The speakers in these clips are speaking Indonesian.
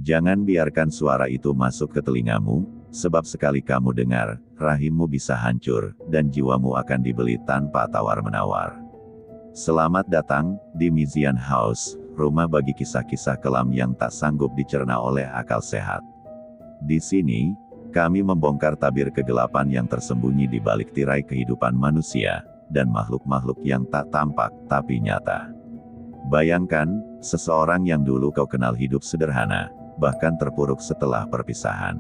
Jangan biarkan suara itu masuk ke telingamu, sebab sekali kamu dengar, rahimmu bisa hancur, dan jiwamu akan dibeli tanpa tawar-menawar. Selamat datang di Mizian House, rumah bagi kisah-kisah kelam yang tak sanggup dicerna oleh akal sehat. Di sini, kami membongkar tabir kegelapan yang tersembunyi di balik tirai kehidupan manusia, dan makhluk-makhluk yang tak tampak tapi nyata. Bayangkan, seseorang yang dulu kau kenal hidup sederhana, bahkan terpuruk setelah perpisahan.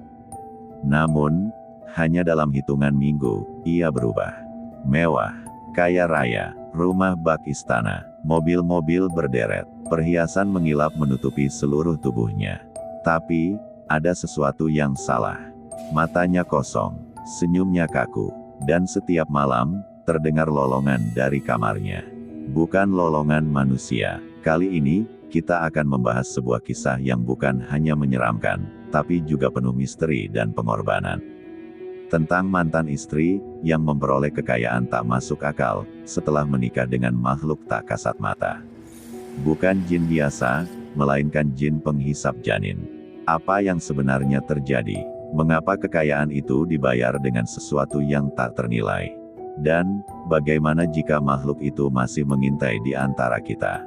Namun, hanya dalam hitungan minggu, ia berubah. Mewah, kaya raya, rumah bak istana, mobil-mobil berderet, perhiasan mengilap menutupi seluruh tubuhnya. Tapi, ada sesuatu yang salah. Matanya kosong, senyumnya kaku, dan setiap malam, terdengar lolongan dari kamarnya. Bukan lolongan manusia. Kali ini, kita akan membahas sebuah kisah yang bukan hanya menyeramkan, tapi juga penuh misteri dan pengorbanan. Tentang mantan istri, yang memperoleh kekayaan tak masuk akal, setelah menikah dengan makhluk tak kasat mata. Bukan jin biasa, melainkan jin penghisap janin. Apa yang sebenarnya terjadi? Mengapa kekayaan itu dibayar dengan sesuatu yang tak ternilai? Dan, bagaimana jika makhluk itu masih mengintai di antara kita?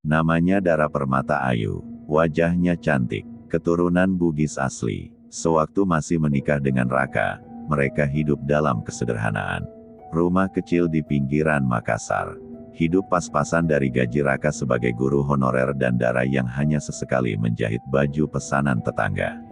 Namanya Dara Permata Ayu, wajahnya cantik, keturunan Bugis asli. Sewaktu masih menikah dengan Raka, mereka hidup dalam kesederhanaan. Rumah kecil di pinggiran Makassar. Hidup pas-pasan dari gaji Raka sebagai guru honorer dan Dara yang hanya sesekali menjahit baju pesanan tetangga.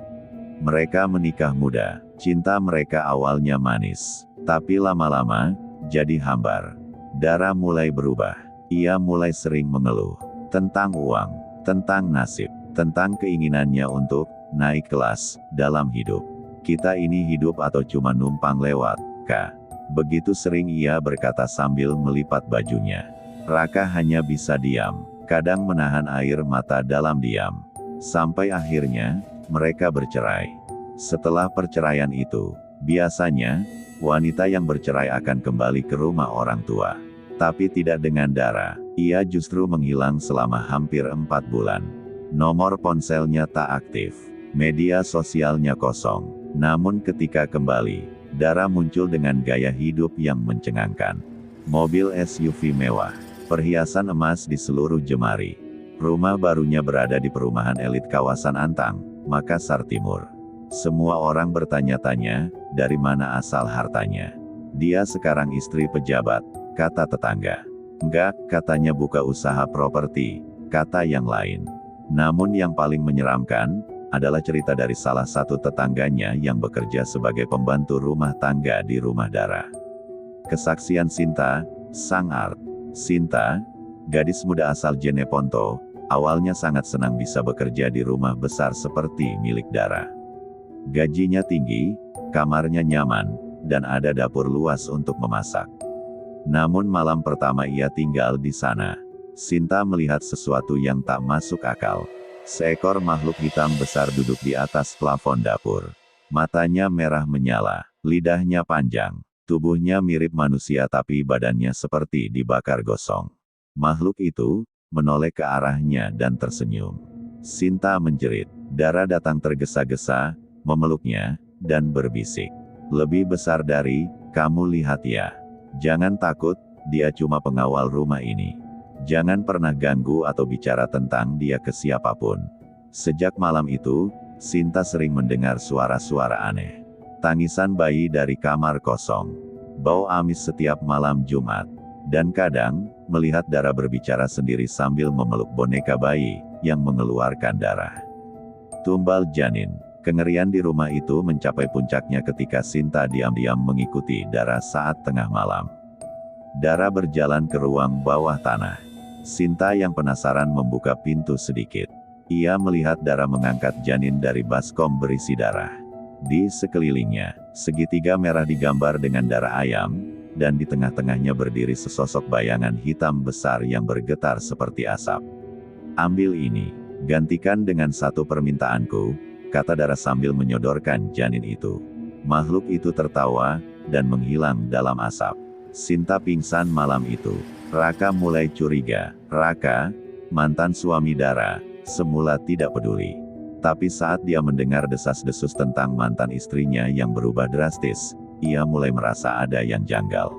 Mereka menikah muda, cinta mereka awalnya manis, tapi lama-lama, jadi hambar. Dara mulai berubah, ia mulai sering mengeluh. Tentang uang, tentang nasib, tentang keinginannya untuk naik kelas dalam hidup. Kita ini hidup atau cuma numpang lewat, Kak? Begitu sering ia berkata sambil melipat bajunya. Raka hanya bisa diam, kadang menahan air mata dalam diam. Sampai akhirnya, mereka bercerai. Setelah perceraian itu, biasanya, wanita yang bercerai akan kembali ke rumah orang tua. Tapi tidak dengan Dara. Ia justru menghilang selama hampir 4 bulan. Nomor ponselnya tak aktif. Media sosialnya kosong. Namun ketika kembali, Dara muncul dengan gaya hidup yang mencengangkan. Mobil SUV mewah. Perhiasan emas di seluruh jemari. Rumah barunya berada di perumahan elit kawasan Antang, Makassar Timur. Semua orang bertanya-tanya, dari mana asal hartanya. Dia sekarang istri pejabat, kata tetangga. Enggak, katanya buka usaha properti, kata yang lain. Namun yang paling menyeramkan, adalah cerita dari salah satu tetangganya yang bekerja sebagai pembantu rumah tangga di rumah Dara. Kesaksian Sinta, sang art. Sinta, gadis muda asal Jeneponto, awalnya sangat senang bisa bekerja di rumah besar seperti milik Dara. Gajinya tinggi, kamarnya nyaman, dan ada dapur luas untuk memasak. Namun malam pertama ia tinggal di sana, Sinta melihat sesuatu yang tak masuk akal. Seekor makhluk hitam besar duduk di atas plafon dapur. Matanya merah menyala, lidahnya panjang, tubuhnya mirip manusia tapi badannya seperti dibakar gosong. Makhluk itu menoleh ke arahnya dan tersenyum. Sinta menjerit. Dara datang tergesa-gesa, memeluknya, dan berbisik. Lebih besar dari, kamu lihat ya. Jangan takut, dia cuma pengawal rumah ini. Jangan pernah ganggu atau bicara tentang dia ke siapapun. Sejak malam itu, Sinta sering mendengar suara-suara aneh. Tangisan bayi dari kamar kosong. Bau amis setiap malam Jumat. Dan kadang, melihat Dara berbicara sendiri sambil memeluk boneka bayi, yang mengeluarkan darah. Tumbal janin. Kengerian di rumah itu mencapai puncaknya ketika Sinta diam-diam mengikuti Dara saat tengah malam. Dara berjalan ke ruang bawah tanah. Sinta yang penasaran membuka pintu sedikit. Ia melihat Dara mengangkat janin dari baskom berisi darah. Di sekelilingnya, segitiga merah digambar dengan darah ayam, dan di tengah-tengahnya berdiri sesosok bayangan hitam besar yang bergetar seperti asap. Ambil ini, gantikan dengan satu permintaanku, kata Dara sambil menyodorkan janin itu. Makhluk itu tertawa, dan menghilang dalam asap. Sinta pingsan malam itu. Raka mulai curiga. Raka, mantan suami Dara, semula tidak peduli. Tapi saat dia mendengar desas-desus tentang mantan istrinya yang berubah drastis, ia mulai merasa ada yang janggal.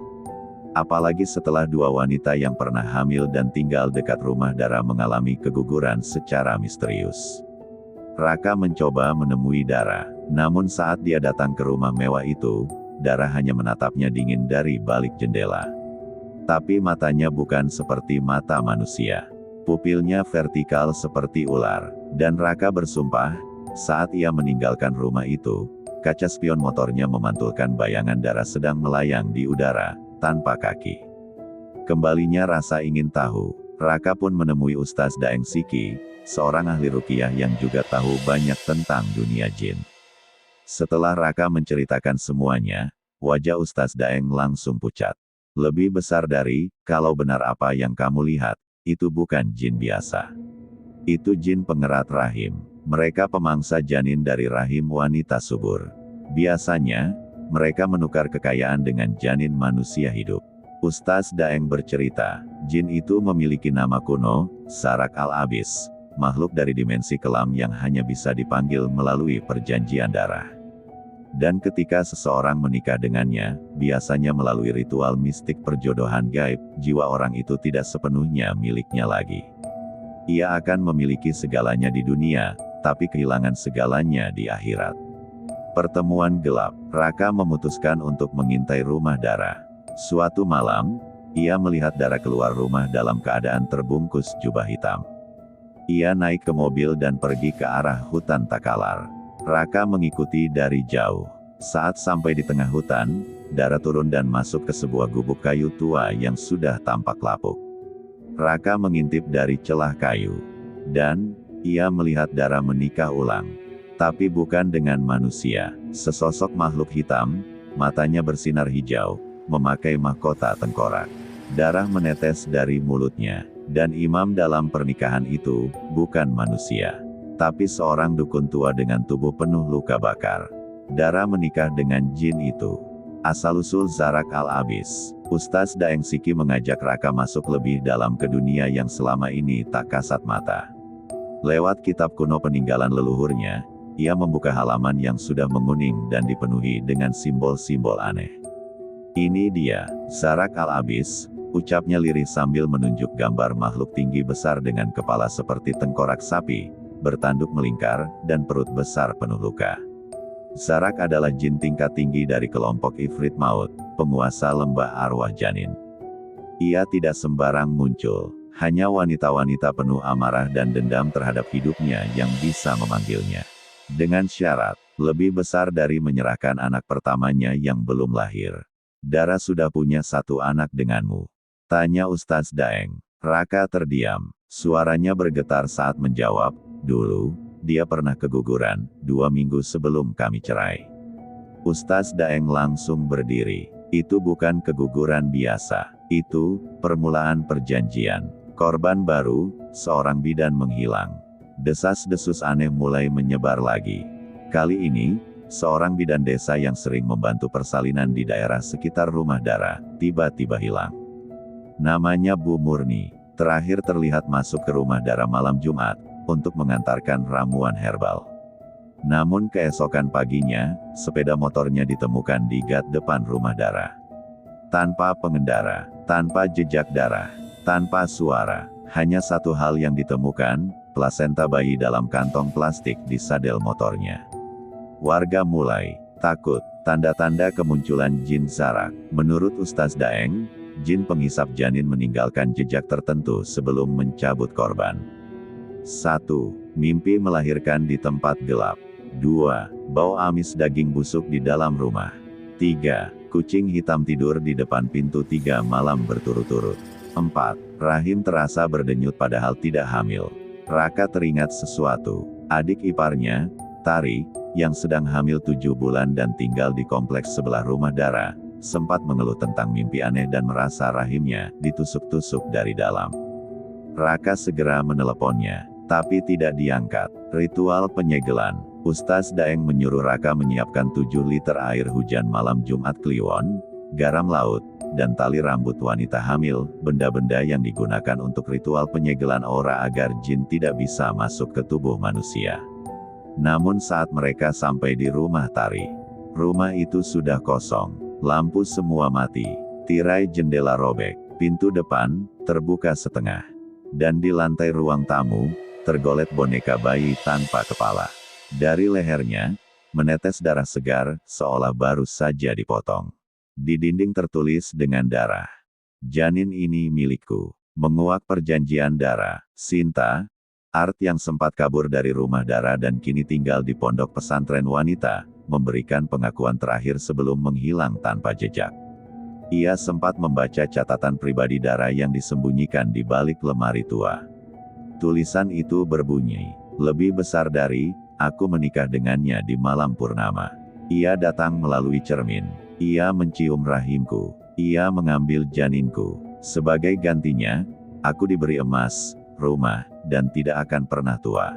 Apalagi setelah dua wanita yang pernah hamil dan tinggal dekat rumah Dara mengalami keguguran secara misterius. Raka mencoba menemui Dara, namun saat dia datang ke rumah mewah itu, Dara hanya menatapnya dingin dari balik jendela. Tapi matanya bukan seperti mata manusia. Pupilnya vertikal seperti ular, dan Raka bersumpah, saat ia meninggalkan rumah itu, kaca spion motornya memantulkan bayangan Dara sedang melayang di udara, tanpa kaki. Kembalinya rasa ingin tahu, Raka pun menemui Ustaz Daeng Siki, seorang ahli ruqyah yang juga tahu banyak tentang dunia jin. Setelah Raka menceritakan semuanya, wajah Ustaz Daeng langsung pucat. Lebih besar dari, kalau benar apa yang kamu lihat, itu bukan jin biasa. Itu jin pengerat rahim. Mereka pemangsa janin dari rahim wanita subur. Biasanya, mereka menukar kekayaan dengan janin manusia hidup. Ustaz Daeng bercerita, jin itu memiliki nama kuno, Zarak al-Abis, makhluk dari dimensi kelam yang hanya bisa dipanggil melalui perjanjian darah. Dan ketika seseorang menikah dengannya, biasanya melalui ritual mistik perjodohan gaib, jiwa orang itu tidak sepenuhnya miliknya lagi. Ia akan memiliki segalanya di dunia, tapi kehilangan segalanya di akhirat. Pertemuan gelap, Raka memutuskan untuk mengintai rumah Dara. Suatu malam, ia melihat Dara keluar rumah dalam keadaan terbungkus jubah hitam. Ia naik ke mobil dan pergi ke arah hutan Takalar. Raka mengikuti dari jauh. Saat sampai di tengah hutan, Dara turun dan masuk ke sebuah gubuk kayu tua yang sudah tampak lapuk. Raka mengintip dari celah kayu. Dan, ia melihat Dara menikah ulang. Tapi bukan dengan manusia, sesosok makhluk hitam, matanya bersinar hijau, memakai mahkota tengkorak. Darah menetes dari mulutnya, dan imam dalam pernikahan itu, bukan manusia. Tapi seorang dukun tua dengan tubuh penuh luka bakar. Dara menikah dengan jin itu. Asal-usul Zarak al-Abis. Ustaz Daeng Siki mengajak Raka masuk lebih dalam ke dunia yang selama ini tak kasat mata. Lewat kitab kuno peninggalan leluhurnya, ia membuka halaman yang sudah menguning dan dipenuhi dengan simbol-simbol aneh. Ini dia, Zarak al-Abis, ucapnya lirih sambil menunjuk gambar makhluk tinggi besar dengan kepala seperti tengkorak sapi, bertanduk melingkar, dan perut besar penuh luka. Zarak adalah jin tingkat tinggi dari kelompok Ifrit Maut, penguasa lembah arwah janin. Ia tidak sembarang muncul, hanya wanita-wanita penuh amarah dan dendam terhadap hidupnya yang bisa memanggilnya. Dengan syarat, lebih besar dari menyerahkan anak pertamanya yang belum lahir. Dara sudah punya satu anak denganmu. Tanya Ustaz Daeng. Raka terdiam. Suaranya bergetar saat menjawab, dulu, dia pernah keguguran, 2 minggu sebelum kami cerai. Ustaz Daeng langsung berdiri. Itu bukan keguguran biasa. Itu, permulaan perjanjian. Korban baru, seorang bidan menghilang. Desas-desus aneh mulai menyebar lagi. Kali ini, seorang bidan desa yang sering membantu persalinan di daerah sekitar rumah Dara, tiba-tiba hilang. Namanya Bu Murni, terakhir terlihat masuk ke rumah Dara malam Jumat, untuk mengantarkan ramuan herbal. Namun keesokan paginya, sepeda motornya ditemukan di gat depan rumah Dara. Tanpa pengendara, tanpa jejak darah, tanpa suara, hanya satu hal yang ditemukan, plasenta bayi dalam kantong plastik di sadel motornya. Warga mulai takut, tanda-tanda kemunculan jin Zarak. Menurut Ustaz Daeng, jin penghisap janin meninggalkan jejak tertentu sebelum mencabut korban. 1. Mimpi melahirkan di tempat gelap. 2. Bau amis daging busuk di dalam rumah. 3. Kucing hitam tidur di depan pintu 3 malam berturut-turut. 4. Rahim terasa berdenyut padahal tidak hamil. Raka teringat sesuatu. Adik iparnya, Tari, yang sedang hamil 7 bulan dan tinggal di kompleks sebelah rumah Dara, sempat mengeluh tentang mimpi aneh dan merasa rahimnya ditusuk-tusuk dari dalam. Raka segera meneleponnya, tapi tidak diangkat. Ritual penyegelan. Ustaz Daeng menyuruh Raka menyiapkan 7 liter air hujan malam Jumat Kliwon, garam laut, dan tali rambut wanita hamil, benda-benda yang digunakan untuk ritual penyegelan aura agar jin tidak bisa masuk ke tubuh manusia. Namun saat mereka sampai di rumah Tari, rumah itu sudah kosong, lampu semua mati, tirai jendela robek, pintu depan terbuka setengah, dan di lantai ruang tamu tergolet boneka bayi tanpa kepala. Dari lehernya menetes darah segar, seolah baru saja dipotong. Di dinding tertulis dengan darah, "Janin ini milikku." Menguak perjanjian darah, Sinta, Art yang sempat kabur dari rumah Dara dan kini tinggal di pondok pesantren wanita, memberikan pengakuan terakhir sebelum menghilang tanpa jejak. Ia sempat membaca catatan pribadi Dara yang disembunyikan di balik lemari tua. Tulisan itu berbunyi, "Lebih besar dari, aku menikah dengannya di malam purnama. Ia datang melalui cermin. Ia mencium rahimku. Ia mengambil janinku. Sebagai gantinya, aku diberi emas, rumah, dan tidak akan pernah tua.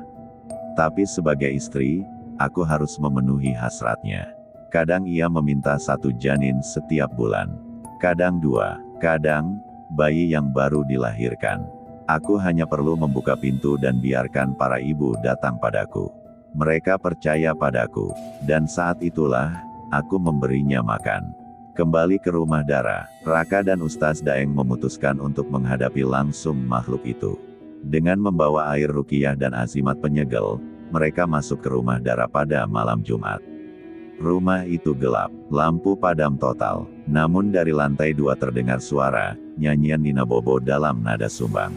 Tapi sebagai istri, aku harus memenuhi hasratnya. Kadang ia meminta 1 janin setiap bulan. Kadang 2, kadang bayi yang baru dilahirkan. Aku hanya perlu membuka pintu dan biarkan para ibu datang padaku. Mereka percaya padaku, dan saat itulah, aku memberinya makan." Kembali ke rumah Dara, Raka dan Ustaz Daeng memutuskan untuk menghadapi langsung makhluk itu. Dengan membawa air ruqyah dan azimat penyegel, mereka masuk ke rumah Dara pada malam Jumat. Rumah itu gelap, lampu padam total, namun dari lantai 2 terdengar suara nyanyian Nina Bobo dalam nada sumbang.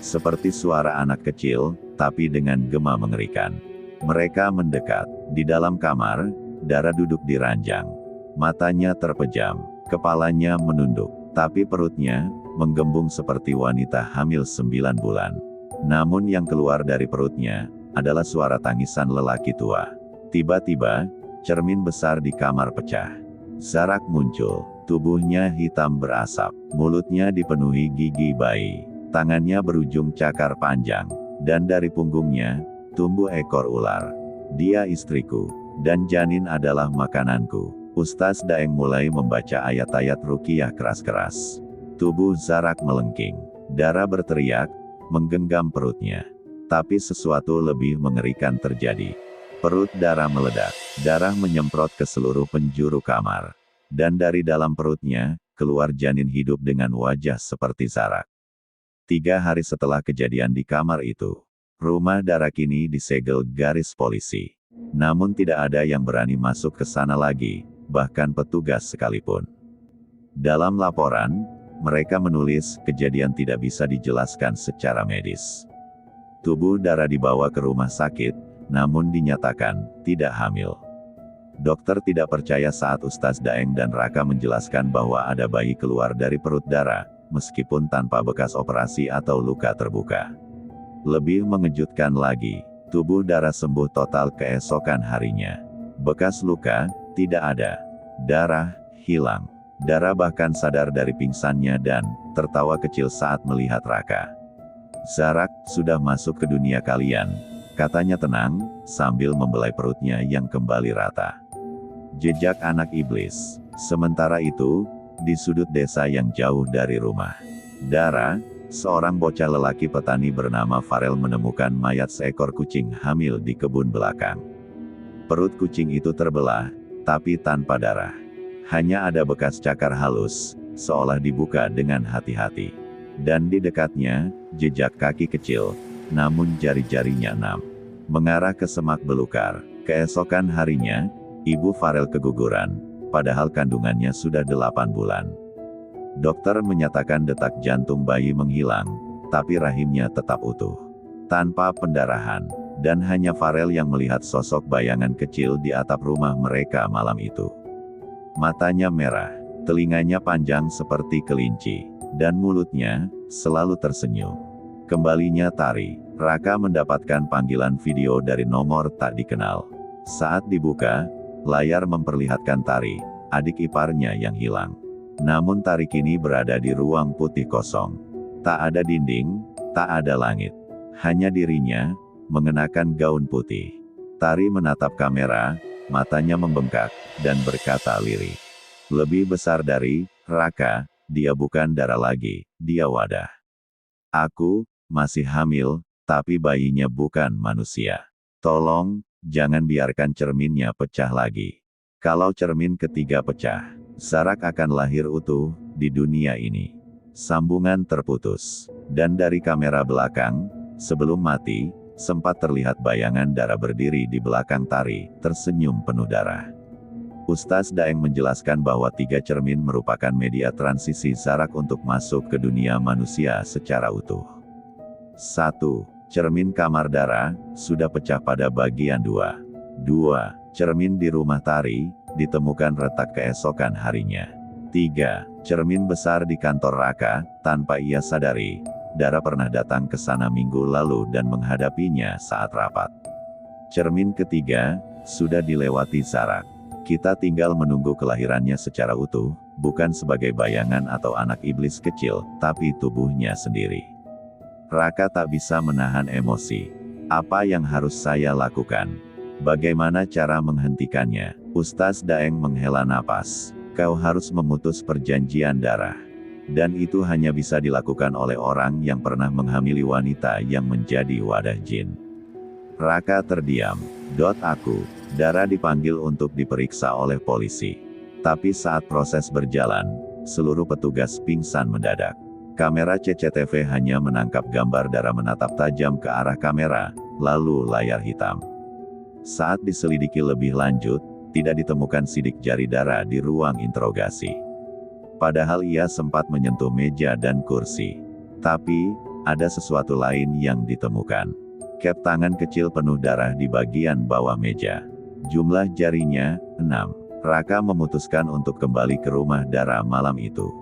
Seperti suara anak kecil, tapi dengan gema mengerikan. Mereka mendekat. Di dalam kamar, Dara duduk di ranjang. Matanya terpejam, kepalanya menunduk, tapi perutnya menggembung seperti wanita hamil 9 bulan. Namun yang keluar dari perutnya adalah suara tangisan lelaki tua. Tiba-tiba, cermin besar di kamar pecah. Zarak muncul, tubuhnya hitam berasap, mulutnya dipenuhi gigi bayi, tangannya berujung cakar panjang, dan dari punggungnya tumbuh ekor ular. "Dia istriku, dan janin adalah makananku." Ustaz Daeng mulai membaca ayat-ayat ruqyah keras-keras. Tubuh Zarak melengking. Dara berteriak, menggenggam perutnya. Tapi sesuatu lebih mengerikan terjadi. Perut Dara meledak. Darah menyemprot ke seluruh penjuru kamar. Dan dari dalam perutnya, keluar janin hidup dengan wajah seperti Zarak. 3 hari setelah kejadian di kamar itu, rumah Dara kini disegel garis polisi. Namun tidak ada yang berani masuk ke sana lagi, bahkan petugas sekalipun. Dalam laporan, mereka menulis kejadian tidak bisa dijelaskan secara medis. Tubuh Dara dibawa ke rumah sakit, namun dinyatakan tidak hamil. Dokter tidak percaya saat Ustaz Daeng dan Raka menjelaskan bahwa ada bayi keluar dari perut Dara, meskipun tanpa bekas operasi atau luka terbuka. Lebih mengejutkan lagi, tubuh Dara sembuh total keesokan harinya. Bekas luka tidak ada. Darah hilang. Dara bahkan sadar dari pingsannya dan tertawa kecil saat melihat Raka. "Zarak sudah masuk ke dunia kalian," katanya tenang, sambil membelai perutnya yang kembali rata. Jejak anak iblis. Sementara itu, di sudut desa yang jauh dari rumah Dara, seorang bocah lelaki petani bernama Farel menemukan mayat seekor kucing hamil di kebun belakang. Perut kucing itu terbelah, tapi tanpa darah. Hanya ada bekas cakar halus, seolah dibuka dengan hati-hati. Dan di dekatnya, jejak kaki kecil, namun jari-jarinya 6. Mengarah ke semak belukar. Keesokan harinya, ibu Farel keguguran, padahal kandungannya sudah 8 bulan. Dokter menyatakan detak jantung bayi menghilang, tapi rahimnya tetap utuh. Tanpa pendarahan, dan hanya Farel yang melihat sosok bayangan kecil di atap rumah mereka malam itu. Matanya merah, telinganya panjang seperti kelinci, dan mulutnya selalu tersenyum. Kembalinya Tari, Raka mendapatkan panggilan video dari nomor tak dikenal. Saat dibuka, layar memperlihatkan Tari, adik iparnya yang hilang. Namun Tari kini berada di ruang putih kosong. Tak ada dinding, tak ada langit. Hanya dirinya, mengenakan gaun putih. Tari menatap kamera, matanya membengkak, dan berkata lirih. Lebih besar dari Raka, dia bukan darah lagi, dia wadah. Aku masih hamil, tapi bayinya bukan manusia. Tolong, jangan biarkan cerminnya pecah lagi. Kalau cermin ketiga pecah, Zarak akan lahir utuh di dunia ini. Sambungan terputus, dan dari kamera belakang, sebelum mati, sempat terlihat bayangan Dara berdiri di belakang Tari, tersenyum penuh darah. Ustaz Daeng menjelaskan bahwa 3 cermin merupakan media transisi Zarak untuk masuk ke dunia manusia secara utuh. 1. Cermin kamar Dara, sudah pecah pada bagian 2. 2. Cermin di rumah Tari, ditemukan retak keesokan harinya. 3. Cermin besar di kantor Raka, tanpa ia sadari, Dara pernah datang ke sana minggu lalu dan menghadapinya saat rapat. Cermin ketiga, sudah dilewati Zarak. Kita tinggal menunggu kelahirannya secara utuh, bukan sebagai bayangan atau anak iblis kecil, tapi tubuhnya sendiri. Raka tak bisa menahan emosi. Apa yang harus saya lakukan? Bagaimana cara menghentikannya? Ustaz Daeng menghela napas. Kau harus memutus perjanjian darah. Dan itu hanya bisa dilakukan oleh orang yang pernah menghamili wanita yang menjadi wadah jin. Raka terdiam. Dara dipanggil untuk diperiksa oleh polisi. Tapi saat proses berjalan, seluruh petugas pingsan mendadak. Kamera CCTV hanya menangkap gambar Dara menatap tajam ke arah kamera, lalu layar hitam. Saat diselidiki lebih lanjut, tidak ditemukan sidik jari Dara di ruang interogasi. Padahal ia sempat menyentuh meja dan kursi. Tapi, ada sesuatu lain yang ditemukan. Kep tangan kecil penuh darah di bagian bawah meja. Jumlah jarinya, 6. Raka memutuskan untuk kembali ke rumah Dara malam itu.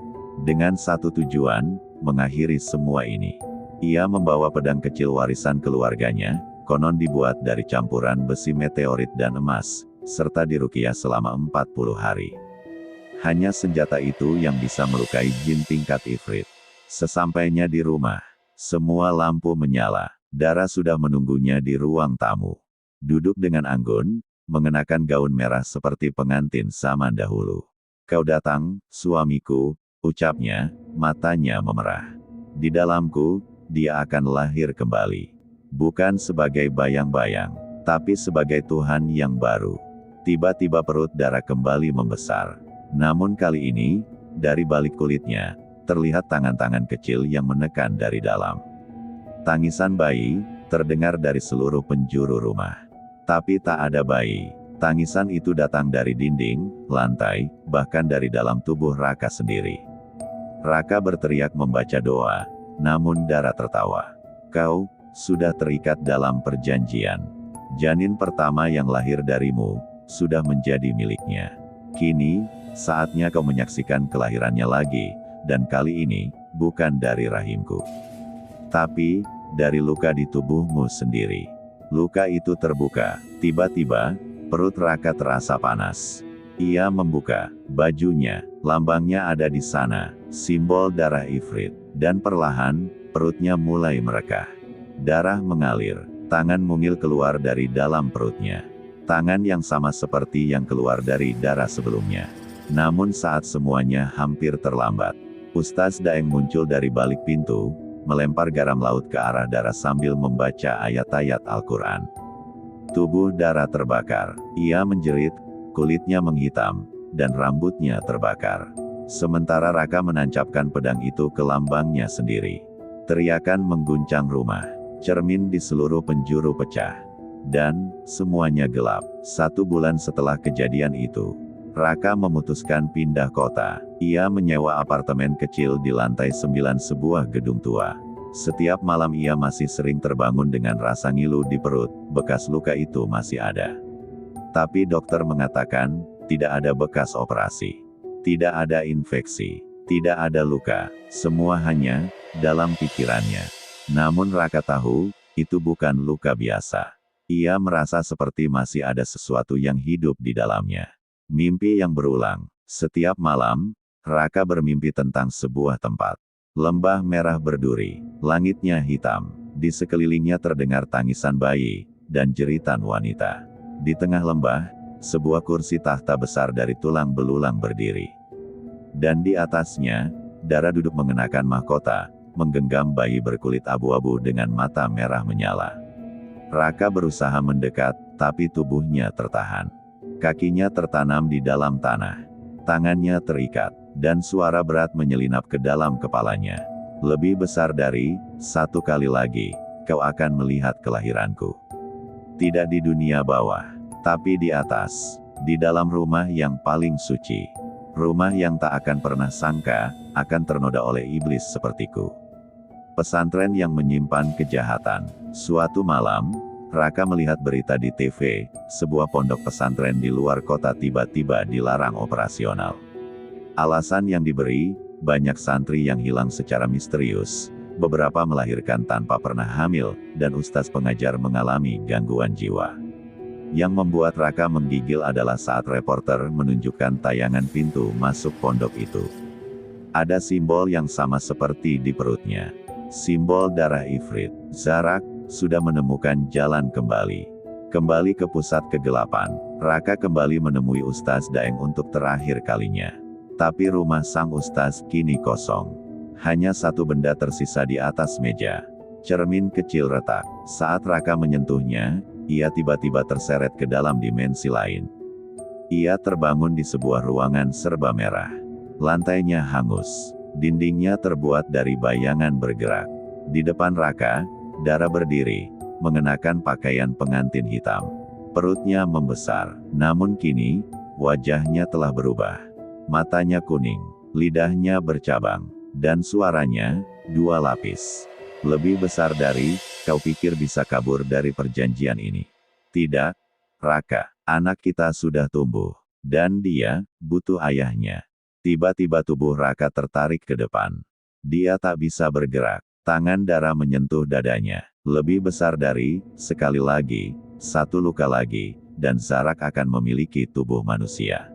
Dengan satu tujuan, mengakhiri semua ini. Ia membawa pedang kecil warisan keluarganya, konon dibuat dari campuran besi meteorit dan emas, serta diruqyah selama 40 hari. Hanya senjata itu yang bisa melukai jin tingkat ifrit. Sesampainya di rumah, semua lampu menyala. Dara sudah menunggunya di ruang tamu. Duduk dengan anggun, mengenakan gaun merah seperti pengantin zaman dahulu. Kau datang, suamiku, ucapnya, matanya memerah. Di dalamku, dia akan lahir kembali. Bukan sebagai bayang-bayang, tapi sebagai Tuhan yang baru. Tiba-tiba perut Dara kembali membesar. Namun kali ini, dari balik kulitnya, terlihat tangan-tangan kecil yang menekan dari dalam. Tangisan bayi, terdengar dari seluruh penjuru rumah. Tapi tak ada bayi. Tangisan itu datang dari dinding, lantai, bahkan dari dalam tubuh Raka sendiri. Raka berteriak membaca doa, namun Dara tertawa. Kau, sudah terikat dalam perjanjian. Janin pertama yang lahir darimu, sudah menjadi miliknya. Kini, saatnya kau menyaksikan kelahirannya lagi, dan kali ini, bukan dari rahimku. Tapi, dari luka di tubuhmu sendiri. Luka itu terbuka, tiba-tiba, perut Raka terasa panas. Ia membuka bajunya, lambangnya ada di sana, simbol darah ifrit, dan perlahan, perutnya mulai merekah. Darah mengalir, tangan mungil keluar dari dalam perutnya. Tangan yang sama seperti yang keluar dari Dara sebelumnya. Namun saat semuanya hampir terlambat, Ustaz Daeng muncul dari balik pintu, melempar garam laut ke arah Dara sambil membaca ayat-ayat Al-Quran. Tubuh Dara terbakar, ia menjerit, kulitnya menghitam, dan rambutnya terbakar. Sementara Raka menancapkan pedang itu ke lambangnya sendiri. Teriakan mengguncang rumah, cermin di seluruh penjuru pecah. Dan, semuanya gelap. 1 bulan setelah kejadian itu, Raka memutuskan pindah kota. Ia menyewa apartemen kecil di lantai 9 sebuah gedung tua. Setiap malam ia masih sering terbangun dengan rasa ngilu di perut, bekas luka itu masih ada. Tapi dokter mengatakan, tidak ada bekas operasi. Tidak ada infeksi. Tidak ada luka. Semua hanya, dalam pikirannya. Namun Raka tahu, itu bukan luka biasa. Ia merasa seperti masih ada sesuatu yang hidup di dalamnya. Mimpi yang berulang. Setiap malam, Raka bermimpi tentang sebuah tempat. Lembah merah berduri, langitnya hitam, di sekelilingnya terdengar tangisan bayi, dan jeritan wanita. Di tengah lembah, sebuah kursi tahta besar dari tulang belulang berdiri. Dan di atasnya, Dara duduk mengenakan mahkota, menggenggam bayi berkulit abu-abu dengan mata merah menyala. Raka berusaha mendekat, tapi tubuhnya tertahan. Kakinya tertanam di dalam tanah. Tangannya terikat, dan suara berat menyelinap ke dalam kepalanya. Lebih besar dari, satu kali lagi, kau akan melihat kelahiranku. Tidak di dunia bawah, tapi di atas, di dalam rumah yang paling suci. Rumah yang tak akan pernah sangka, akan ternoda oleh iblis sepertiku. Pesantren yang menyimpan kejahatan. Suatu malam, Raka melihat berita di TV, sebuah pondok pesantren di luar kota tiba-tiba dilarang operasional. Alasan yang diberi, banyak santri yang hilang secara misterius, beberapa melahirkan tanpa pernah hamil, dan ustaz pengajar mengalami gangguan jiwa. Yang membuat Raka menggigil adalah saat reporter menunjukkan tayangan pintu masuk pondok itu. Ada simbol yang sama seperti di perutnya. Simbol darah ifrit. Zarak sudah menemukan jalan kembali. Kembali ke pusat kegelapan, Raka kembali menemui Ustaz Daeng untuk terakhir kalinya. Tapi rumah sang ustaz kini kosong. Hanya satu benda tersisa di atas meja. Cermin kecil retak. Saat Raka menyentuhnya, ia tiba-tiba terseret ke dalam dimensi lain. Ia terbangun di sebuah ruangan serba merah. Lantainya hangus. Dindingnya terbuat dari bayangan bergerak. Di depan Raka, Dara berdiri, mengenakan pakaian pengantin hitam. Perutnya membesar, namun kini, wajahnya telah berubah. Matanya kuning, lidahnya bercabang, dan suaranya, dua lapis. Lebih besar dari, kau pikir bisa kabur dari perjanjian ini? Tidak, Raka, anak kita sudah tumbuh, dan dia, butuh ayahnya. Tiba-tiba tubuh Raka tertarik ke depan. Dia tak bisa bergerak. Tangan Dara menyentuh dadanya. Lebih besar dari, sekali lagi, satu luka lagi, dan Zarak akan memiliki tubuh manusia.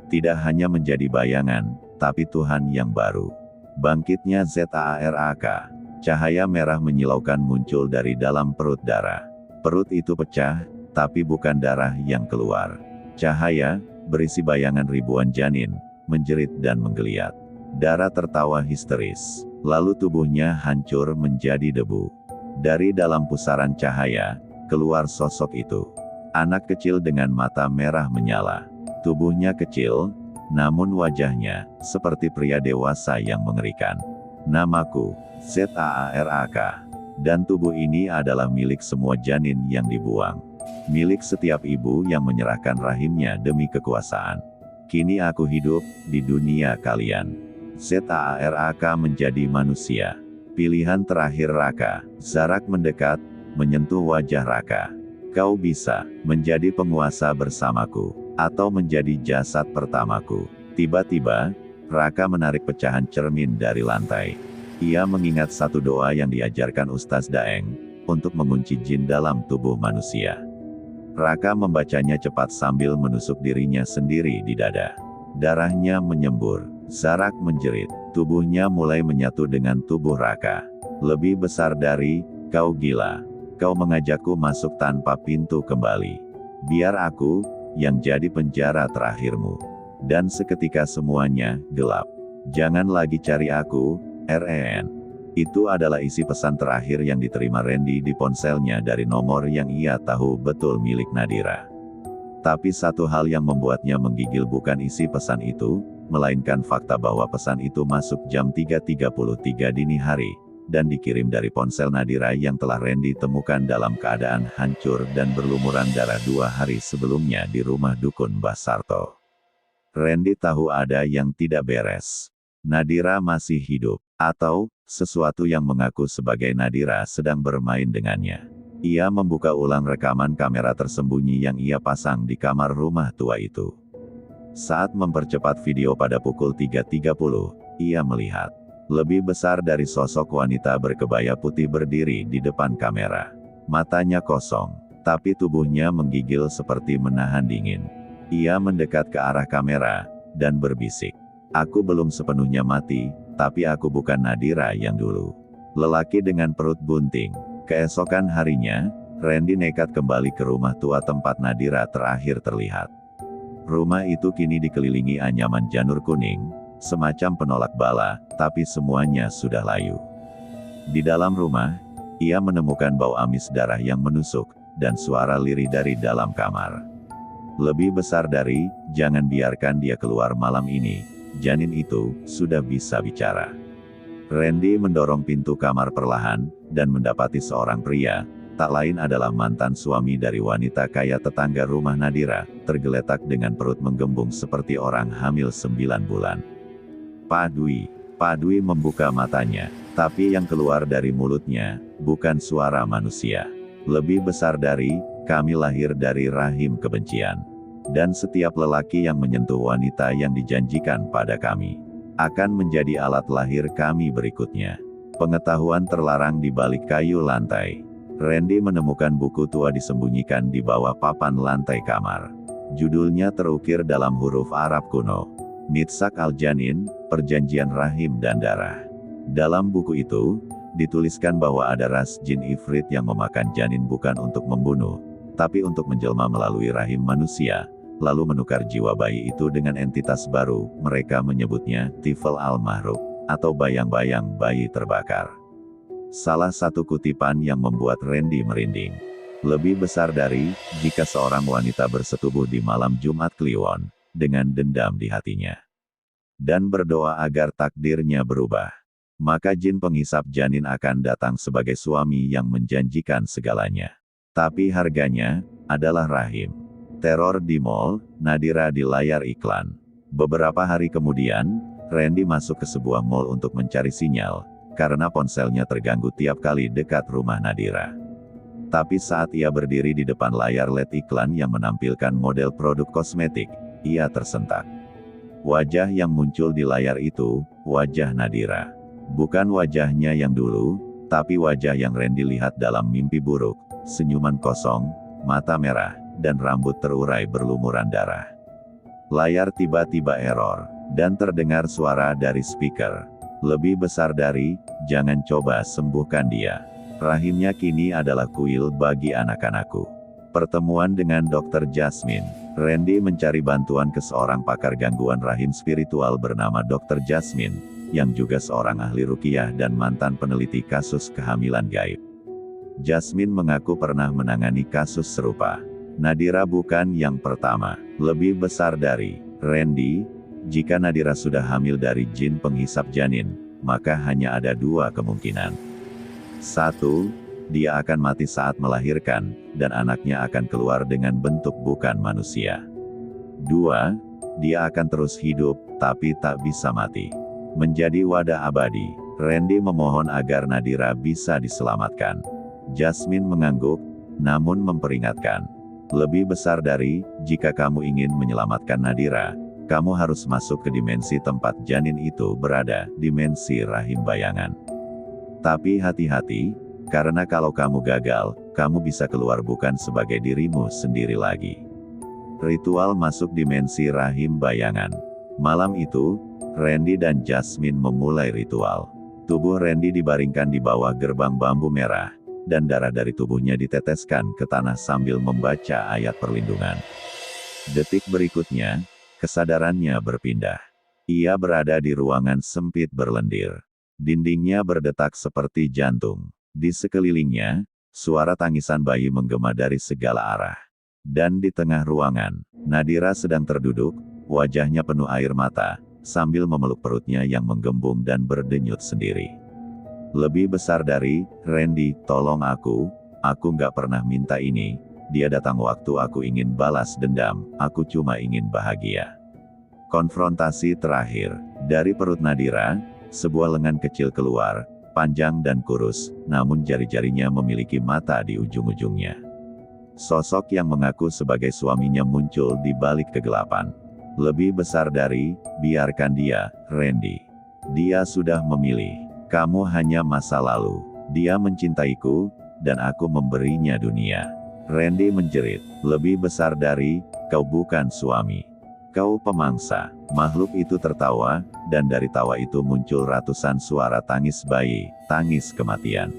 Tidak hanya menjadi bayangan, tapi Tuhan yang baru. Bangkitnya Zarak. Cahaya merah menyilaukan muncul dari dalam perut Dara. Perut itu pecah, tapi bukan darah yang keluar. Cahaya, berisi bayangan ribuan janin, menjerit dan menggeliat. Dara tertawa histeris. Lalu tubuhnya hancur menjadi debu. Dari dalam pusaran cahaya, keluar sosok itu. Anak kecil dengan mata merah menyala. Tubuhnya kecil, namun wajahnya, seperti pria dewasa yang mengerikan. Namaku, Zarak. Dan tubuh ini adalah milik semua janin yang dibuang. Milik setiap ibu yang menyerahkan rahimnya demi kekuasaan. Kini aku hidup, di dunia kalian. Zarak menjadi manusia. Pilihan terakhir Raka. Zarak mendekat, menyentuh wajah Raka. Kau bisa menjadi penguasa bersamaku, atau menjadi jasad pertamaku. Tiba-tiba, Raka menarik pecahan cermin dari lantai. Ia mengingat satu doa yang diajarkan Ustaz Daeng, untuk mengunci jin dalam tubuh manusia. Raka membacanya cepat sambil menusuk dirinya sendiri di dada. Darahnya menyembur. Zarak menjerit. Tubuhnya mulai menyatu dengan tubuh Raka. Lebih besar dari, kau gila. Kau mengajakku masuk tanpa pintu kembali. Biar aku, yang jadi penjara terakhirmu. Dan seketika semuanya, gelap. Jangan lagi cari aku, REN. Itu adalah isi pesan terakhir yang diterima Randy di ponselnya dari nomor yang ia tahu betul milik Nadira. Tapi satu hal yang membuatnya menggigil bukan isi pesan itu, melainkan fakta bahwa pesan itu masuk jam 3.33 dini hari, dan dikirim dari ponsel Nadira yang telah Randy temukan dalam keadaan hancur dan berlumuran darah 2 hari sebelumnya di rumah dukun Mbah Sarto. Randy tahu ada yang tidak beres. Nadira masih hidup, atau, sesuatu yang mengaku sebagai Nadira sedang bermain dengannya. Ia membuka ulang rekaman kamera tersembunyi yang ia pasang di kamar rumah tua itu. Saat mempercepat video pada pukul 3.30, ia melihat lebih besar dari sosok wanita berkebaya putih berdiri di depan kamera. Matanya kosong, tapi tubuhnya menggigil seperti menahan dingin. Ia mendekat ke arah kamera, dan berbisik. Aku belum sepenuhnya mati, tapi aku bukan Nadira yang dulu. Lelaki dengan perut bunting. Keesokan harinya, Randy nekat kembali ke rumah tua tempat Nadira terakhir terlihat. Rumah itu kini dikelilingi anyaman janur kuning, semacam penolak bala, tapi semuanya sudah layu. Di dalam rumah, ia menemukan bau amis darah yang menusuk, dan suara lirih dari dalam kamar. Lebih besar dari, jangan biarkan dia keluar malam ini, janin itu sudah bisa bicara. Randy mendorong pintu kamar perlahan, dan mendapati seorang pria, tak lain adalah mantan suami dari wanita kaya tetangga rumah Nadira, tergeletak dengan perut menggembung seperti orang hamil 9 bulan. Pak Dwi membuka matanya, tapi yang keluar dari mulutnya, bukan suara manusia. Lebih besar dari, kami lahir dari rahim kebencian. Dan setiap lelaki yang menyentuh wanita yang dijanjikan pada kami, akan menjadi alat lahir kami berikutnya. Pengetahuan terlarang di balik kayu lantai. Randy menemukan buku tua disembunyikan di bawah papan lantai kamar. Judulnya terukir dalam huruf Arab kuno. Mitsak al-Janin, Perjanjian Rahim dan Darah. Dalam buku itu, dituliskan bahwa ada ras jin ifrit yang memakan janin bukan untuk membunuh, tapi untuk menjelma melalui rahim manusia, lalu menukar jiwa bayi itu dengan entitas baru. Mereka menyebutnya Tifl al-Mahrub, atau bayang-bayang bayi terbakar. Salah satu kutipan yang membuat Randy merinding. Lebih besar dari, jika seorang wanita bersetubuh di malam Jumat Kliwon, dengan dendam di hatinya, dan berdoa agar takdirnya berubah, maka jin penghisap janin akan datang sebagai suami yang menjanjikan segalanya. Tapi harganya adalah rahim. Teror di mall, Nadira di layar iklan. Beberapa hari kemudian, Randy masuk ke sebuah mall untuk mencari sinyal, karena ponselnya terganggu tiap kali dekat rumah Nadira. Tapi saat ia berdiri di depan layar LED iklan yang menampilkan model produk kosmetik, ia tersentak. Wajah yang muncul di layar itu, wajah Nadira. Bukan wajahnya yang dulu, tapi wajah yang Randy lihat dalam mimpi buruk, senyuman kosong, mata merah, dan rambut terurai berlumuran darah. Layar tiba-tiba error, dan terdengar suara dari speaker. Lebih besar dari, jangan coba sembuhkan dia. Rahimnya kini adalah kuil bagi anak-anakku. Pertemuan dengan Dr. Jasmine. Randy mencari bantuan ke seorang pakar gangguan rahim spiritual bernama Dr. Jasmine, yang juga seorang ahli ruqyah dan mantan peneliti kasus kehamilan gaib. Jasmine mengaku pernah menangani kasus serupa. Nadira bukan yang pertama. Lebih besar dari, Randy, jika Nadira sudah hamil dari jin penghisap janin, maka hanya ada dua kemungkinan. 1. Dia akan mati saat melahirkan, dan anaknya akan keluar dengan bentuk bukan manusia. 2. Dia akan terus hidup, tapi tak bisa mati. Menjadi wadah abadi. Randy memohon agar Nadira bisa diselamatkan. Jasmine mengangguk, namun memperingatkan. Lebih besar dari, jika kamu ingin menyelamatkan Nadira, kamu harus masuk ke dimensi tempat janin itu berada, dimensi rahim bayangan. Tapi hati-hati, karena kalau kamu gagal, kamu bisa keluar bukan sebagai dirimu sendiri lagi. Ritual masuk dimensi rahim bayangan. Malam itu, Randy dan Jasmine memulai ritual. Tubuh Randy dibaringkan di bawah gerbang bambu merah, dan darah dari tubuhnya diteteskan ke tanah sambil membaca ayat perlindungan. Detik berikutnya, kesadarannya berpindah. Ia berada di ruangan sempit berlendir. Dindingnya berdetak seperti jantung. Di sekelilingnya, suara tangisan bayi menggema dari segala arah. Dan di tengah ruangan, Nadira sedang terduduk, wajahnya penuh air mata, sambil memeluk perutnya yang menggembung dan berdenyut sendiri. Lebih besar dari, Randy, tolong aku nggak pernah minta ini, dia datang waktu aku ingin balas dendam, aku cuma ingin bahagia. Konfrontasi terakhir, dari perut Nadira, sebuah lengan kecil keluar, panjang dan kurus, namun jari-jarinya memiliki mata di ujung-ujungnya. Sosok yang mengaku sebagai suaminya muncul di balik kegelapan. Lebih besar dari, biarkan dia, Randy. Dia sudah memilih. Kamu hanya masa lalu. Dia mencintaiku, dan aku memberinya dunia. Randy menjerit, lebih besar dari, kau bukan suami. Kau pemangsa. Makhluk itu tertawa, dan dari tawa itu muncul ratusan suara tangis bayi, tangis kematian.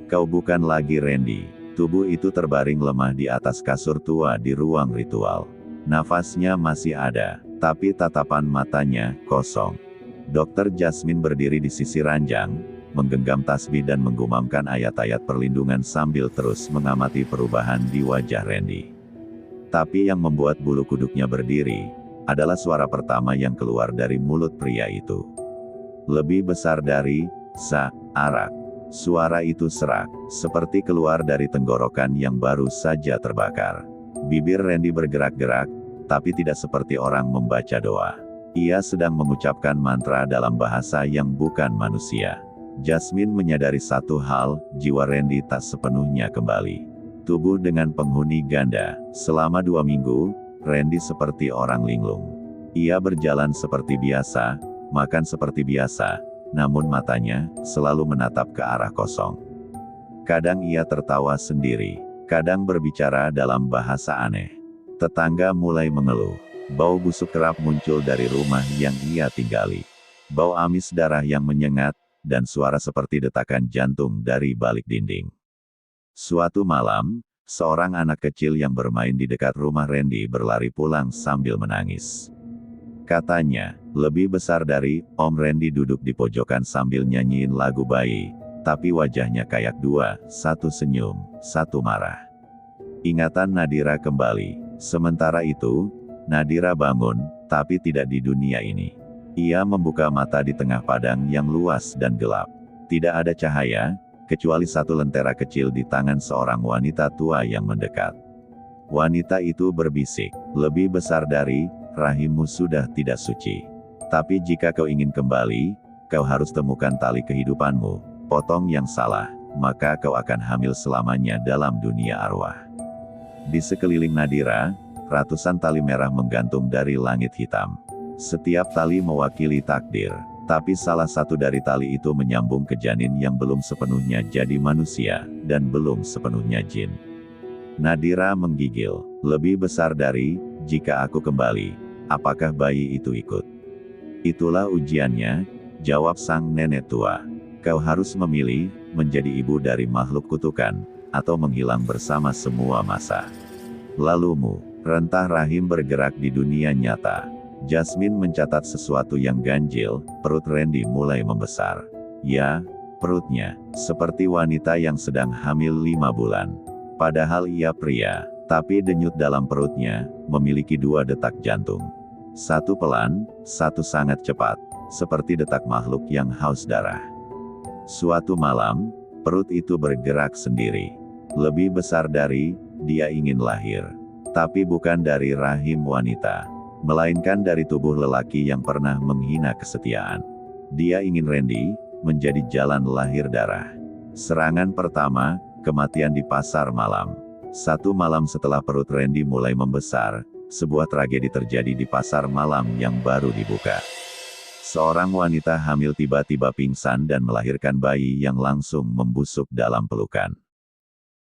Kau bukan lagi Randy. Tubuh itu terbaring lemah di atas kasur tua di ruang ritual. Nafasnya masih ada, tapi tatapan matanya kosong. Dokter Jasmine berdiri di sisi ranjang, menggenggam tasbih dan menggumamkan ayat-ayat perlindungan sambil terus mengamati perubahan di wajah Randy. Tapi yang membuat bulu kuduknya berdiri, adalah suara pertama yang keluar dari mulut pria itu. Lebih besar dari arak. Suara itu serak, seperti keluar dari tenggorokan yang baru saja terbakar. Bibir Randy bergerak-gerak, tapi tidak seperti orang membaca doa. Ia sedang mengucapkan mantra dalam bahasa yang bukan manusia. Jasmine menyadari satu hal, jiwa Randy tak sepenuhnya kembali. Tubuh dengan penghuni ganda. Selama 2 minggu, Randy seperti orang linglung. Ia berjalan seperti biasa, makan seperti biasa, namun matanya selalu menatap ke arah kosong. Kadang ia tertawa sendiri, kadang berbicara dalam bahasa aneh. Tetangga mulai mengeluh. Bau busuk kerap muncul dari rumah yang ia tinggali. Bau amis darah yang menyengat, dan suara seperti detakan jantung dari balik dinding. Suatu malam, seorang anak kecil yang bermain di dekat rumah Randy berlari pulang sambil menangis. Katanya, lebih besar dari Om Randy duduk di pojokan sambil nyanyiin lagu bayi, tapi wajahnya kayak dua, satu senyum, satu marah. Ingatan Nadira kembali. Sementara itu, Nadira bangun, tapi tidak di dunia ini. Ia membuka mata di tengah padang yang luas dan gelap. Tidak ada cahaya, kecuali satu lentera kecil di tangan seorang wanita tua yang mendekat. Wanita itu berbisik, lebih besar dari, rahimmu sudah tidak suci. Tapi jika kau ingin kembali, kau harus temukan tali kehidupanmu, potong yang salah, maka kau akan hamil selamanya dalam dunia arwah. Di sekeliling Nadira, ratusan tali merah menggantung dari langit hitam. Setiap tali mewakili takdir, tapi salah satu dari tali itu menyambung ke janin yang belum sepenuhnya jadi manusia, dan belum sepenuhnya jin. Nadira menggigil, lebih besar dari, jika aku kembali, apakah bayi itu ikut? Itulah ujiannya, jawab sang nenek tua. Kau harus memilih, menjadi ibu dari makhluk kutukan, atau menghilang bersama semua masa lalumu. Rentah rahim bergerak di dunia nyata. Jasmine mencatat sesuatu yang ganjil, perut Randy mulai membesar. Ya, perutnya, seperti wanita yang sedang hamil 5 bulan. Padahal ia pria, tapi denyut dalam perutnya, memiliki 2 detak jantung. Satu pelan, satu sangat cepat, seperti detak makhluk yang haus darah. Suatu malam, perut itu bergerak sendiri. Lebih besar dari, dia ingin lahir. Tapi bukan dari rahim wanita, melainkan dari tubuh lelaki yang pernah menghina kesetiaan. Dia ingin Randy, menjadi jalan lahir darah. Serangan pertama, kematian di pasar malam. 1 malam setelah perut Randy mulai membesar, sebuah tragedi terjadi di pasar malam yang baru dibuka. Seorang wanita hamil tiba-tiba pingsan dan melahirkan bayi yang langsung membusuk dalam pelukan.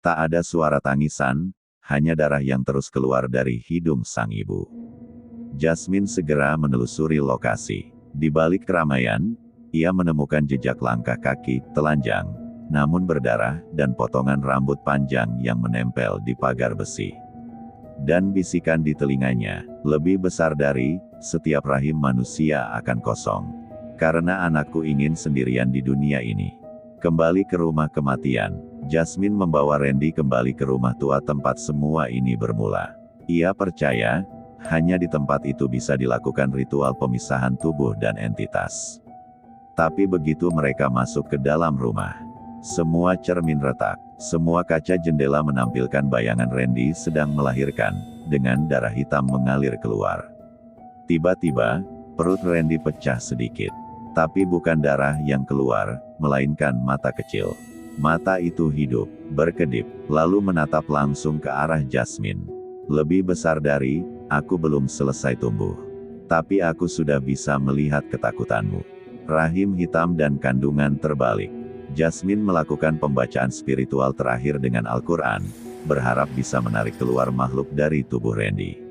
Tak ada suara tangisan, hanya darah yang terus keluar dari hidung sang ibu. Jasmine segera menelusuri lokasi. Di balik keramaian, ia menemukan jejak langkah kaki telanjang, namun berdarah, dan potongan rambut panjang yang menempel di pagar besi. Dan bisikan di telinganya, lebih besar dari, setiap rahim manusia akan kosong. Karena anakku ingin sendirian di dunia ini. Kembali ke rumah kematian, Jasmine membawa Randy kembali ke rumah tua tempat semua ini bermula. Ia percaya, hanya di tempat itu bisa dilakukan ritual pemisahan tubuh dan entitas. Tapi begitu mereka masuk ke dalam rumah, semua cermin retak, semua kaca jendela menampilkan bayangan Randy sedang melahirkan, dengan darah hitam mengalir keluar. Tiba-tiba, perut Randy pecah sedikit. Tapi bukan darah yang keluar, melainkan mata kecil. Mata itu hidup, berkedip, lalu menatap langsung ke arah Jasmine. Lebih besar dari, aku belum selesai tumbuh. Tapi aku sudah bisa melihat ketakutanmu. Rahim hitam dan kandungan terbalik. Jasmine melakukan pembacaan spiritual terakhir dengan Al-Quran, berharap bisa menarik keluar makhluk dari tubuh Randy.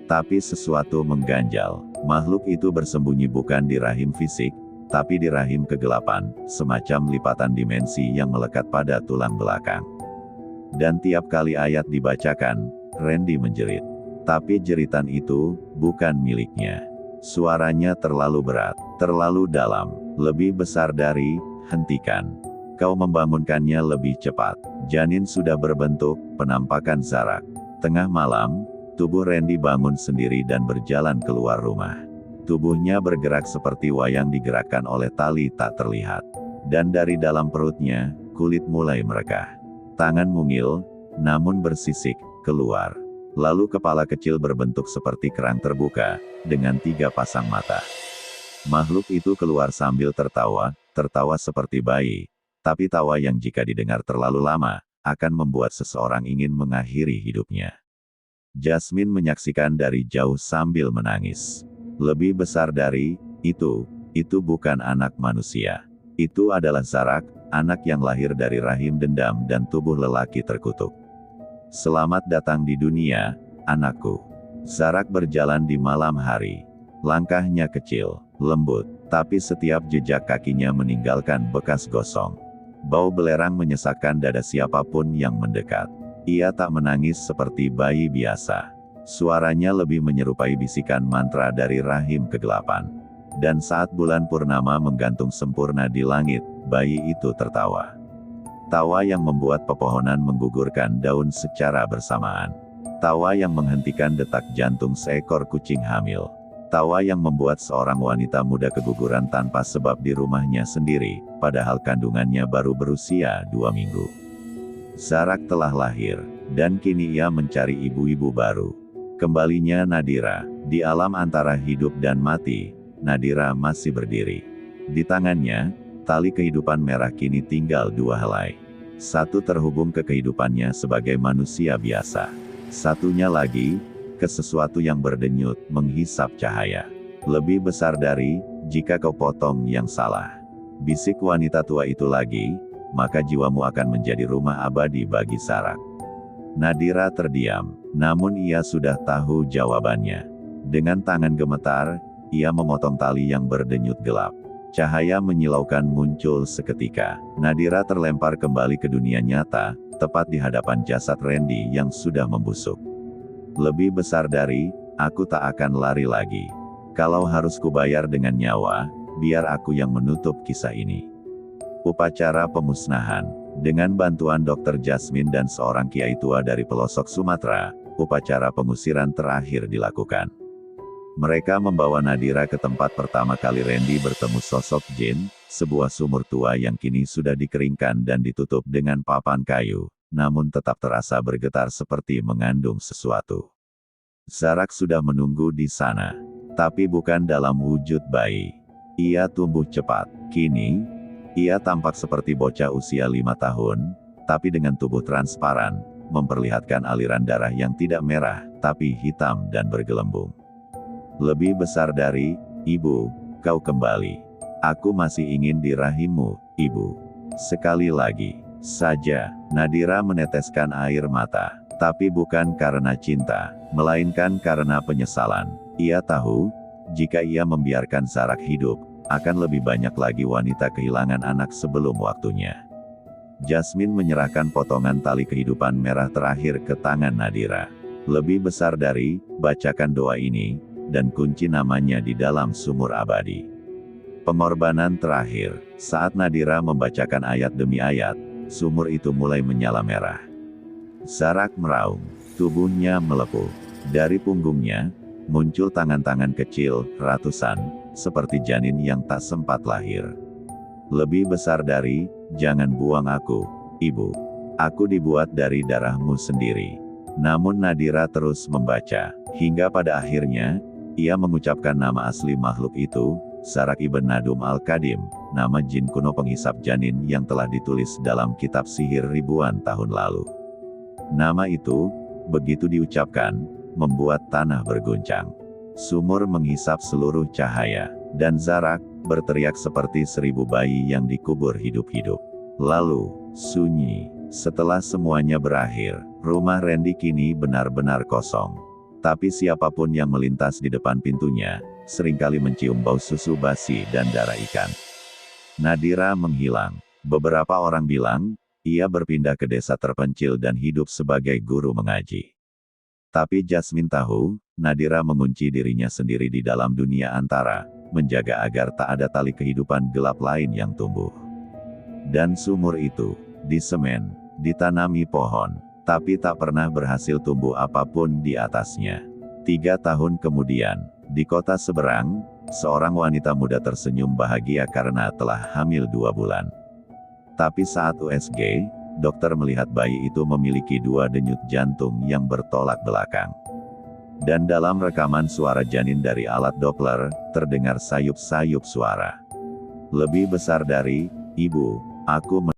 Tapi sesuatu mengganjal, makhluk itu bersembunyi bukan di rahim fisik, tapi di rahim kegelapan, semacam lipatan dimensi yang melekat pada tulang belakang. Dan tiap kali ayat dibacakan, Randy menjerit. Tapi jeritan itu bukan miliknya. Suaranya terlalu berat, terlalu dalam, lebih besar dari, hentikan. Kau membangunkannya lebih cepat. Janin sudah berbentuk, penampakan Zarak. Tengah malam, tubuh Randy bangun sendiri dan berjalan keluar rumah. Tubuhnya bergerak seperti wayang digerakkan oleh tali tak terlihat. Dan dari dalam perutnya, kulit mulai merekah. Tangan mungil, namun bersisik, keluar. Lalu kepala kecil berbentuk seperti kerang terbuka, dengan 3 pasang mata. Makhluk itu keluar sambil tertawa, tertawa seperti bayi. Tapi tawa yang jika didengar terlalu lama, akan membuat seseorang ingin mengakhiri hidupnya. Jasmine menyaksikan dari jauh sambil menangis. Lebih besar dari itu bukan anak manusia. Itu adalah Zarak, anak yang lahir dari rahim dendam dan tubuh lelaki terkutuk. Selamat datang di dunia, anakku. Zarak berjalan di malam hari. Langkahnya kecil, lembut, tapi setiap jejak kakinya meninggalkan bekas gosong. Bau belerang menyesakkan dada siapapun yang mendekat. Ia tak menangis seperti bayi biasa. Suaranya lebih menyerupai bisikan mantra dari rahim kegelapan. Dan saat bulan purnama menggantung sempurna di langit, bayi itu tertawa. Tawa yang membuat pepohonan menggugurkan daun secara bersamaan. Tawa yang menghentikan detak jantung seekor kucing hamil. Tawa yang membuat seorang wanita muda keguguran tanpa sebab di rumahnya sendiri, padahal kandungannya baru berusia 2 minggu. Zarak telah lahir, dan kini ia mencari ibu-ibu baru. Kembalinya Nadira, di alam antara hidup dan mati, Nadira masih berdiri. Di tangannya, tali kehidupan merah kini tinggal 2 helai. Satu terhubung ke kehidupannya sebagai manusia biasa. Satunya lagi, ke sesuatu yang berdenyut, menghisap cahaya. Lebih besar dari, jika kau potong yang salah. Bisik wanita tua itu lagi, maka jiwamu akan menjadi rumah abadi bagi Zarak. Nadira terdiam, namun ia sudah tahu jawabannya. Dengan tangan gemetar, ia memotong tali yang berdenyut gelap. Cahaya menyilaukan muncul seketika. Nadira terlempar kembali ke dunia nyata, tepat di hadapan jasad Randy yang sudah membusuk. Lebih besar dari, aku tak akan lari lagi. Kalau harus kubayar dengan nyawa, biar aku yang menutup kisah ini. Upacara pemusnahan. Dengan bantuan Dr. Jasmine dan seorang kiai tua dari pelosok Sumatera, upacara pengusiran terakhir dilakukan. Mereka membawa Nadira ke tempat pertama kali Randy bertemu sosok jin, sebuah sumur tua yang kini sudah dikeringkan dan ditutup dengan papan kayu, namun tetap terasa bergetar seperti mengandung sesuatu. Zarak sudah menunggu di sana, tapi bukan dalam wujud bayi. Ia tumbuh cepat. Kini, ia tampak seperti bocah usia 5 tahun, tapi dengan tubuh transparan, memperlihatkan aliran darah yang tidak merah, tapi hitam dan bergelembung. Lebih besar dari, ibu, kau kembali. Aku masih ingin di rahimmu, ibu. Sekali lagi saja, Nadira meneteskan air mata. Tapi bukan karena cinta, melainkan karena penyesalan. Ia tahu, jika ia membiarkan Zarak hidup, akan lebih banyak lagi wanita kehilangan anak sebelum waktunya. Jasmine menyerahkan potongan tali kehidupan merah terakhir ke tangan Nadira. Lebih besar dari, bacakan doa ini, dan kunci namanya di dalam sumur abadi. Pengorbanan terakhir. Saat Nadira membacakan ayat demi ayat, sumur itu mulai menyala merah. Zarak meraung, tubuhnya melepuh. Dari punggungnya, muncul tangan-tangan kecil, ratusan, seperti janin yang tak sempat lahir. Lebih besar dari, jangan buang aku, ibu. Aku dibuat dari darahmu sendiri. Namun Nadira terus membaca, hingga pada akhirnya, ia mengucapkan nama asli makhluk itu, Zarak ibn Nadum al-Qadim, nama jin kuno penghisap janin yang telah ditulis dalam kitab sihir ribuan tahun lalu. Nama itu, begitu diucapkan, membuat tanah berguncang. Sumur menghisap seluruh cahaya, dan Zarak berteriak seperti 1000 bayi yang dikubur hidup-hidup. Lalu, sunyi. Setelah semuanya berakhir, rumah Randy kini benar-benar kosong. Tapi siapapun yang melintas di depan pintunya, seringkali mencium bau susu basi dan darah ikan. Nadira menghilang. Beberapa orang bilang, Ia berpindah ke desa terpencil dan hidup sebagai guru mengaji. Tapi Jasmine tahu, Nadira mengunci dirinya sendiri di dalam dunia antara, menjaga agar tak ada tali kehidupan gelap lain yang tumbuh. Dan sumur itu, disemen, ditanami pohon, tapi tak pernah berhasil tumbuh apapun di atasnya. 3 tahun kemudian, di kota seberang, seorang wanita muda tersenyum bahagia karena telah hamil 2 bulan. Tapi saat USG, dokter melihat bayi itu memiliki 2 denyut jantung yang bertolak belakang. Dan dalam rekaman suara janin dari alat Doppler, terdengar sayup-sayup suara. Lebih besar dari, "Ibu, aku